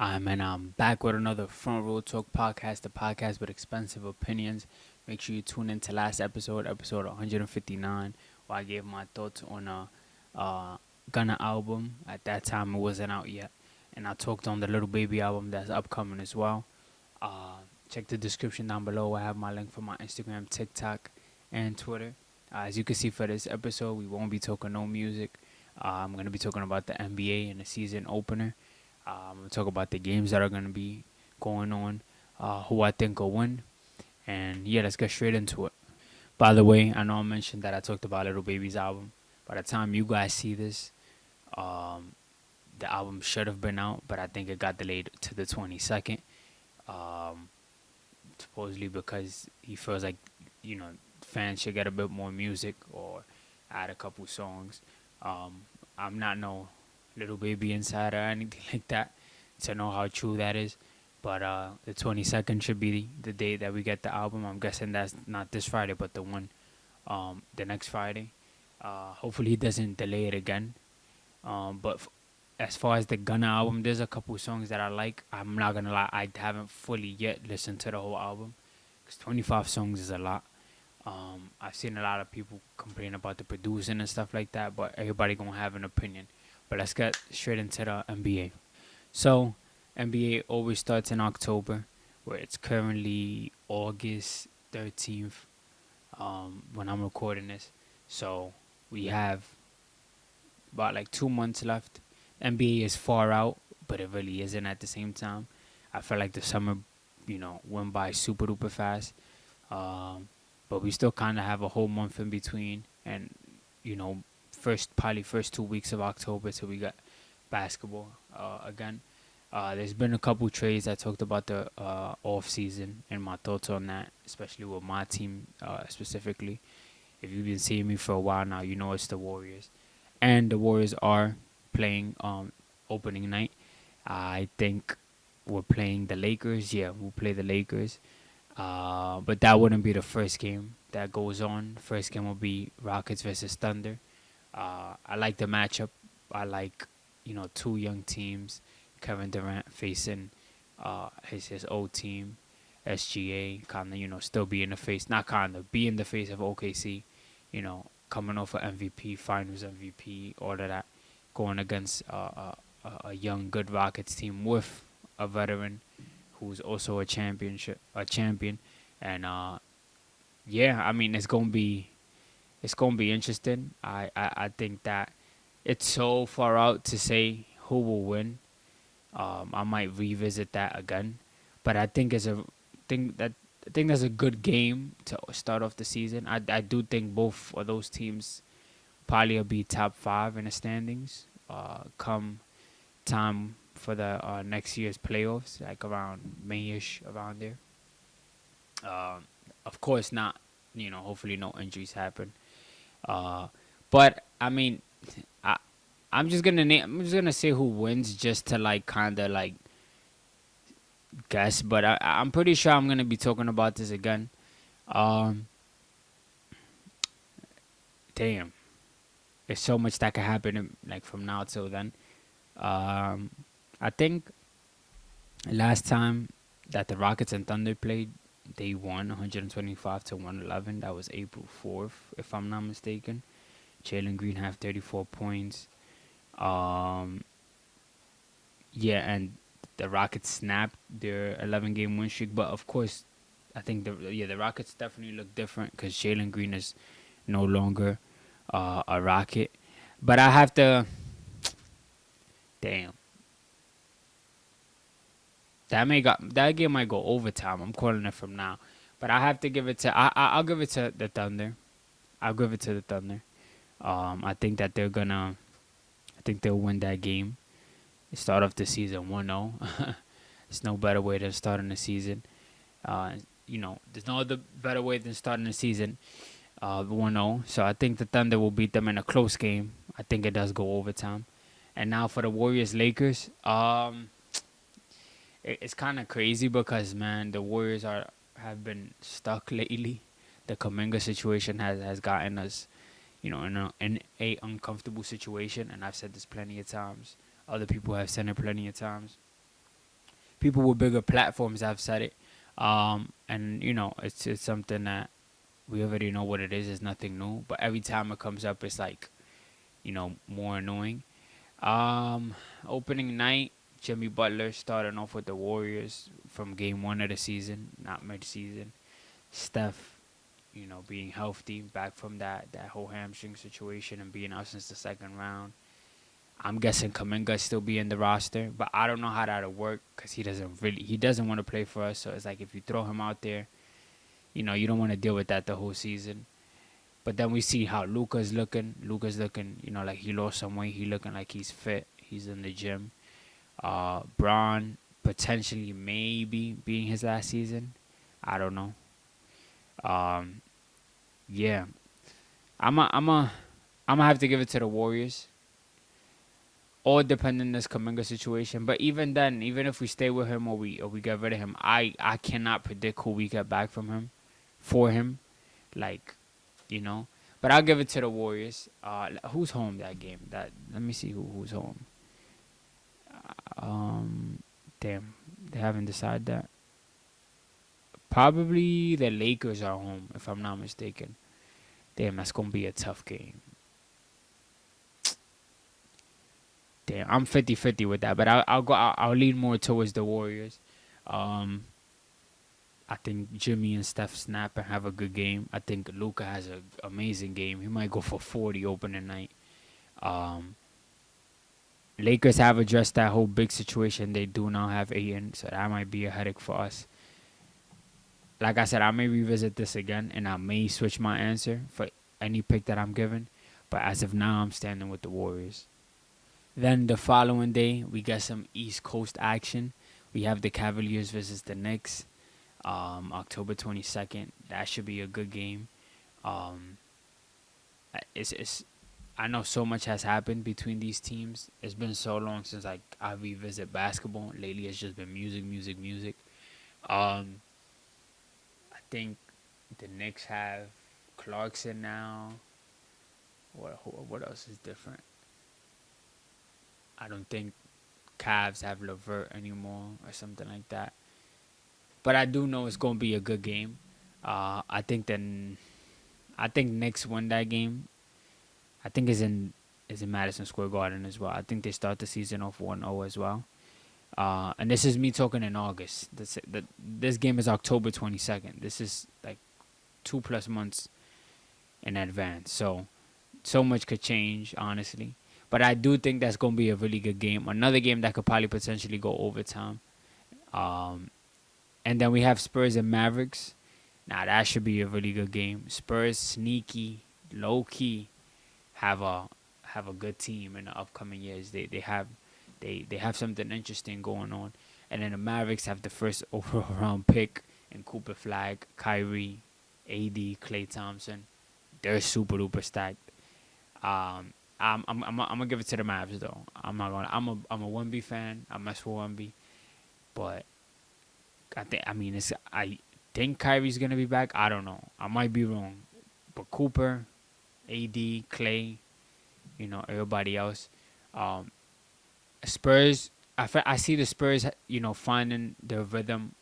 I'm back with another Front Row Talk podcast, the podcast with expensive opinions. Make sure you tune in to last episode, episode 159, where I gave my thoughts on a Gunna album. At that time, it wasn't out yet, and I talked on the Little Baby album that's upcoming as well. Check the description down below. I have my link for my Instagram, TikTok, and Twitter. As you can see for this episode, we won't be talking no music. I'm gonna be talking about the NBA and the season opener. We'll talk about the games that are going to be going on, who I think will win. And yeah, let's get straight into it. By the way, I know I mentioned that I talked about Little Baby's album. By the time you guys see this, um, the album should have been out, but I think it got delayed to the 22nd. Um, Supposedly because he feels like, fans should get a bit more music or add a couple songs. I'm not no Little Baby insider or anything like that to know how true that is. But the 22nd should be the day that we get the album. I'm guessing that's not this Friday, but the next Friday. Hopefully he doesn't delay it again. But as far as the Gunna album, there's a couple songs that I like. I'm not gonna lie, I haven't fully yet listened to the whole album because 25 songs is a lot. I've seen a lot of people complain about the producing and stuff like that, but everybody gonna have an opinion. But let's get straight into the NBA. So, NBA always starts in October, where it's currently August 13th when I'm recording this. So, we have about like 2 months left. NBA is far out, but it really isn't at the same time. I feel like the summer, went by super duper fast. But we still kind of have a whole month in between. And, first 2 weeks of October till we got basketball again. There's been a couple trades. I talked about the off season and my thoughts on that, especially with my team specifically. If you've been seeing me for a while now, you know it's the Warriors, and the Warriors are playing opening night. I think we're playing the Lakers. Yeah, we'll play the Lakers. But that wouldn't be the first game that goes on. First game will be Rockets versus Thunder. I like the matchup. I like, two young teams. Kevin Durant facing his old team, SGA, kind of, still be in the face, not kind of, be in the face of OKC, coming off of MVP, Finals MVP, all of that, going against a young, good Rockets team with a veteran who's also a champion, and yeah, I mean it's gonna be interesting. I think that it's so far out to say who will win. I might revisit that again, but I think that's a good game to start off the season. I do think both of those teams probably will be top five in the standings. Come time for the next year's playoffs, like around Mayish, around there. Of course not. Hopefully no injuries happen. Uh, but I mean, I I'm just gonna say who wins just to like kind of like guess. But I'm pretty sure I'm gonna be talking about this again. Um, Damn, there's so much that could happen like from now till then. Um, I think last time that the Rockets and Thunder played, they won 125 to 111. That was April 4th, if I'm not mistaken. Jalen Green have 34 points. Um, yeah, and the Rockets snapped their 11-game win streak. But of course, I think the Rockets definitely look different because Jalen Green is no longer a Rocket. But I have to, damn, that game might go overtime. I'm calling it from now, but I have to give it to I'll give it to the Thunder. I'll give it to the Thunder. I think that I think they'll win that game. Start off the season 1-0. There's no better way than starting the season. Uh, there's no other better way than starting the season 1-0. So I think the Thunder will beat them in a close game. I think it does go overtime. And now for the Warriors Lakers, it's kind of crazy because man, the Warriors have been stuck lately. The Kaminga situation has gotten us, in a uncomfortable situation, and I've said this plenty of times. Other people have said it plenty of times. People with bigger platforms have said it, and it's something that we already know what it is. It's nothing new, but every time it comes up, it's like more annoying. Um, Opening night, Jimmy Butler starting off with the Warriors from game one of the season, not mid-season. Steph, being healthy, back from that whole hamstring situation and being out since the second round. I'm guessing Kaminga still be in the roster, but I don't know how that'll work because he doesn't want to play for us. So it's like if you throw him out there, you don't want to deal with that the whole season. But then we see how Luka's looking. Luka's looking, like he lost some weight. He looking like he's fit. He's in the gym. Braun potentially maybe being his last season. I don't know. Um, yeah, I'm gonna have to give it to the Warriors. All depending on this Kaminga situation. But even then, even if we stay with him or we get rid of him, I cannot predict who we get back from him, for him, like, you know. But I'll give it to the Warriors. Who's home that game? Let me see who's home. Um, Damn, they haven't decided that. Probably the Lakers are home, if I'm not mistaken. Damn, that's gonna be a tough game. Damn, I'm 50-50 with that, but I'll lean more towards the Warriors. Um, I think Jimmy and Steph snap and have a good game. I think Luka has an amazing game. He might go for 40 opening night. Um, Lakers have addressed that whole big situation. They do now have Ayton, so that might be a headache for us. Like I said, I may revisit this again, and I may switch my answer for any pick that I'm given. But as of now, I'm standing with the Warriors. Then the following day, we get some East Coast action. We have the Cavaliers versus the Knicks, October 22nd. That should be a good game. Um, it's I know so much has happened between these teams. It's been so long since I revisit basketball. Lately, it's just been music, music, music. Um, I think the Knicks have Clarkson now. What else is different? I don't think Cavs have Levert anymore or something like that. But I do know it's gonna be a good game. I think Knicks win that game. I think is in Madison Square Garden as well. I think they start the season off 1-0 as well. And this is me talking in August. This game is October 22nd. This is like 2+ months in advance. So much could change, honestly. But I do think that's going to be a really good game. Another game that could probably potentially go overtime. And then we have Spurs and Mavericks. Now, that should be a really good game. Spurs, sneaky, low-key, have a good team in the upcoming years. They have something interesting going on. And then the Mavericks have the first overall round pick in Cooper Flag, Kyrie, AD, Klay Thompson. They're super duper stacked. I'm gonna give it to the Mavs though. I'm not gonna. I'm a 1B fan. I mess with 1B, but I think Kyrie's gonna be back. I don't know. I might be wrong, but Cooper, AD, Klay, everybody else. Spurs. I see the Spurs, finding their rhythm,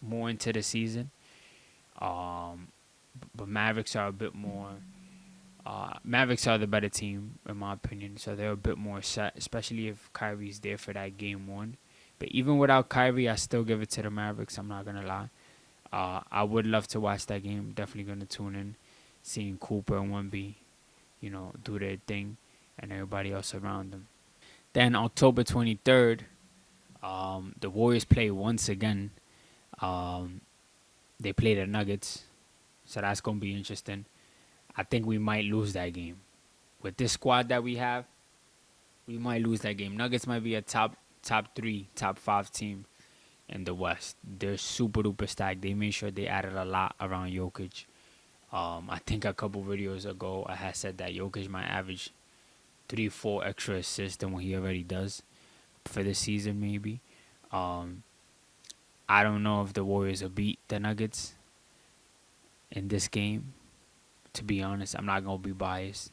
more into the season. But Mavericks are a bit more. Mavericks are the better team, in my opinion, so they're a bit more set, especially if Kyrie's there for that game one. But even without Kyrie, I still give it to the Mavericks, I'm not going to lie. I would love to watch that game. Definitely going to tune in, seeing Cooper and 1B, do their thing, and everybody else around them. Then October 23rd, the Warriors play once again. They play the Nuggets, so that's going to be interesting. I think we might lose that game. With this squad that we have, we might lose that game. Nuggets might be a top 3, top 5 team in the West. They're super duper stacked. They made sure they added a lot around Jokic. I think a couple videos ago I had said that Jokic might average 3-4 extra assists than what he already does for the season, maybe. I don't know if the Warriors will beat the Nuggets in this game. To be honest, I'm not going to be biased.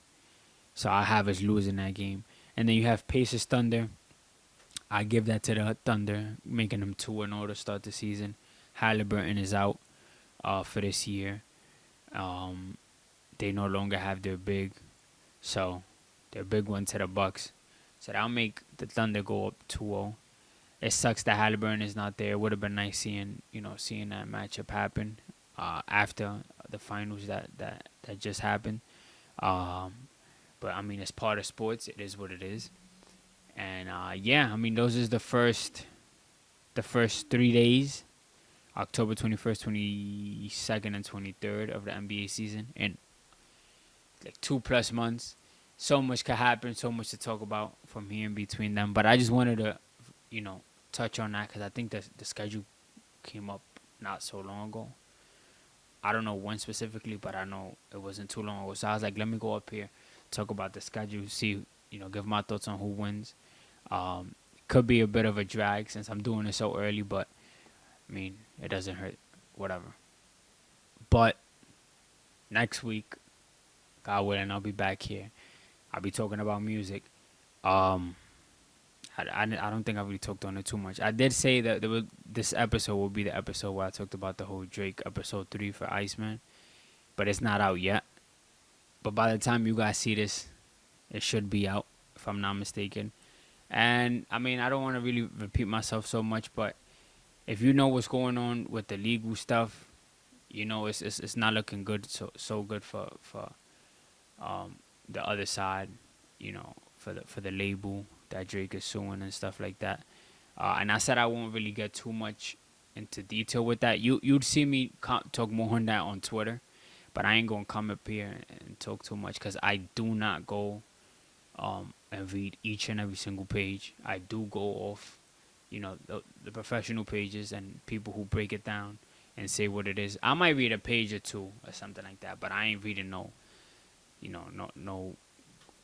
So I have us losing that game. And then you have Pacers Thunder. I give that to the Thunder, making them 2-0 to start the season. Halliburton is out for this year. Um, they no longer have their big, so their big one to the Bucks. So that'll make the Thunder go up 2-0. It sucks that Halliburton is not there. It would have been nice seeing that matchup happen after the finals that just happened. Um, but I mean, it's part of sports. It is what it is. And yeah, I mean, those is the first 3 days, October 21st, 22nd, and 23rd of the NBA season, in like 2+ months. So much could happen, so much to talk about from here in between them. But I just wanted to, touch on that because I think the schedule came up not so long ago. I don't know when specifically, but I know it wasn't too long ago. So I was like, let me go up here, talk about the schedule, see, give my thoughts on who wins. Could be a bit of a drag since I'm doing it so early, but I mean, it doesn't hurt. Whatever. But next week, God willing, I'll be back here. I'll be talking about music. I don't think I really talked on it too much. I did say that this episode will be the episode where I talked about the whole Drake episode 3 for Iceman, but it's not out yet. But by the time you guys see this, it should be out, if I'm not mistaken. And I mean, I don't want to really repeat myself so much, but if you know what's going on with the legal stuff, it's not looking good. So good for the other side, for the label that Drake is suing and stuff like that. And I said I won't really get too much into detail with that. You'd see me talk more on that on Twitter, but I ain't gonna come up here and talk too much because I do not go and read each and every single page. I do go off, the professional pages and people who break it down and say what it is. I might read a page or two or something like that, but I ain't reading no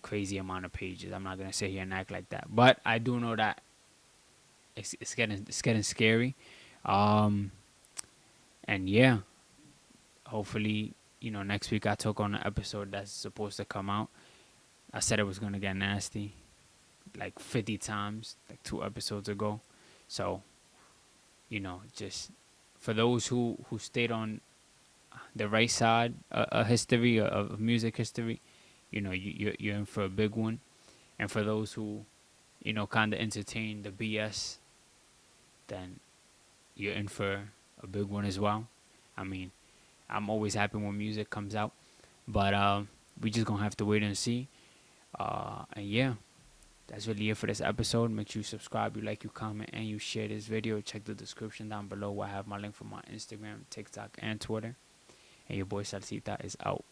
crazy amount of pages. I'm not gonna sit here and act like that, but I do know that it's getting scary. And yeah, hopefully, next week I talk on an episode that's supposed to come out. I said it was gonna get nasty, like 50 times, like 2 episodes ago. So, just for those who stayed on the right side of history, of music history, you're in for a big one. And for those who, kind of entertain the BS, then you're in for a big one as well. I mean, I'm always happy when music comes out, but we just gonna have to wait and see. And yeah, that's really it for this episode. Make sure you subscribe, you like, you comment, and you share this video. Check the description down below where I have my link for my Instagram, TikTok, and Twitter. And your boy Salcita is out.